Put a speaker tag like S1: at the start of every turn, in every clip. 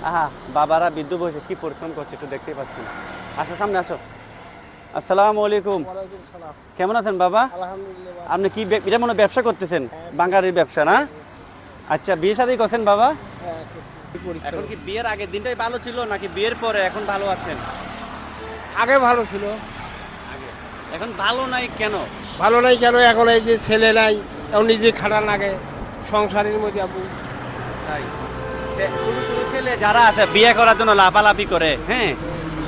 S1: আহা, বাবারা বৃদ্ধ বয়সে কি পরিশ্রম করছে একটু দেখতেই পাচ্ছেন। আসো সামনে আসো। আসসালামু আলাইকুম।
S2: ওয়ালাইকুম সালাম।
S1: কেমন আছেন বাবা?
S2: আলহামদুলিল্লাহ।
S1: আপনি কি এটা মনে হয় ব্যবসা করতেছেন? বাঙালির ব্যবসা না? আচ্ছা, বিয়ে শাদী করছেন বাবা?
S2: হ্যাঁ,
S1: এখন কি বিয়ের আগের দিনটাই ভালো ছিল নাকি বিয়ের পরে এখন ভালো আছেন?
S2: আগে ভালো ছিল।
S1: এখন ভালো নাই কেন?
S2: ভালো নাই কেন? এখন এই যে ছেলে নাই, এখন নিজে খাটা লাগে সংসারের মধ্যে আপু।
S1: তাই ছোট ছোট ছেলে যারা আছে বিয়ে করার জন্য লাফালাফি করে, হ্যাঁ,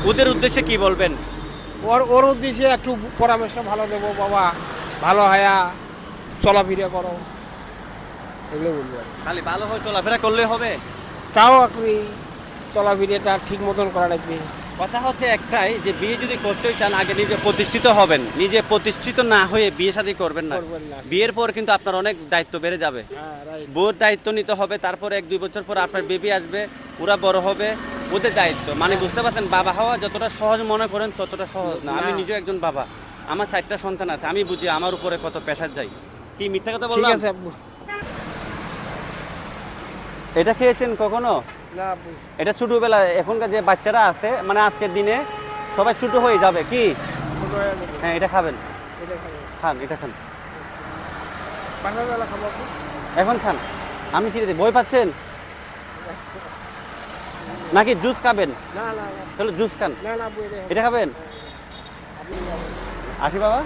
S1: ওদের উদ্দেশ্যে কি বলবেন?
S2: ওর উদ্দেশ্যে একটু পরামর্শ ভালো দেবো, বাবা ভালো হায়া চলাফেরা করো, এগুলো বলবো।
S1: খালি ভালো হয়ে চলাফেরা করলে হবে?
S2: তাও আপনি চলাফেরাটা ঠিক মতন করা লাগবে।
S1: কথা হচ্ছে একটাই যে বিয়ে যদি করতে চান আগে নিজে প্রতিষ্ঠিত হবেন, নিজে প্রতিষ্ঠিত না হয়ে বিয়ে শাদী করবেন না।
S2: করবেন না।
S1: বিয়ের পর কিন্তু আপনার অনেক দায়িত্ব বেড়ে যাবে।
S2: হ্যাঁ, রাইট।
S1: বউর দায়িত্ব নিতে হবে, তারপরে 1-2 বছর পর আপনার বেবি আসবে, ওরা বড় হবে, ওদের দায়িত্ব মানে বুঝতে পারছেন। বাবা হওয়া যতটা সহজ মনে করেন ততটা সহজ না। আমি
S2: না।
S1: নিজেও একজন বাবা, আমার 4টা সন্তান আছে, আমি বুঝি আমার উপরে কত প্রেশার যায়। কি মিথ্যা কথা
S2: ঠিক
S1: বললাম?
S2: আছে আপু।
S1: এটা খেয়েছেন কখনো?
S2: না আপু।
S1: এটা ছোটবেলায়, এখনকার যে বাচ্চারা আছে মানে আজকের দিনে সবাই ছোট হয়ে যাবে কি?
S2: ছোট হয়ে যাবে।
S1: হ্যাঁ, এটা খাবেন,
S2: এটা খাবো।
S1: খান, এটা খান,
S2: সকালবেলা খাবো আপু।
S1: এখন খান। আমি ছিঁড়ে দিই, ভয় পাচ্ছেন নাকি জুস খাবেন?
S2: না না না
S1: তাহলে জুস খান,
S2: না না আপু,
S1: এটা খাবেন।
S2: আপনি
S1: আসি বাবা।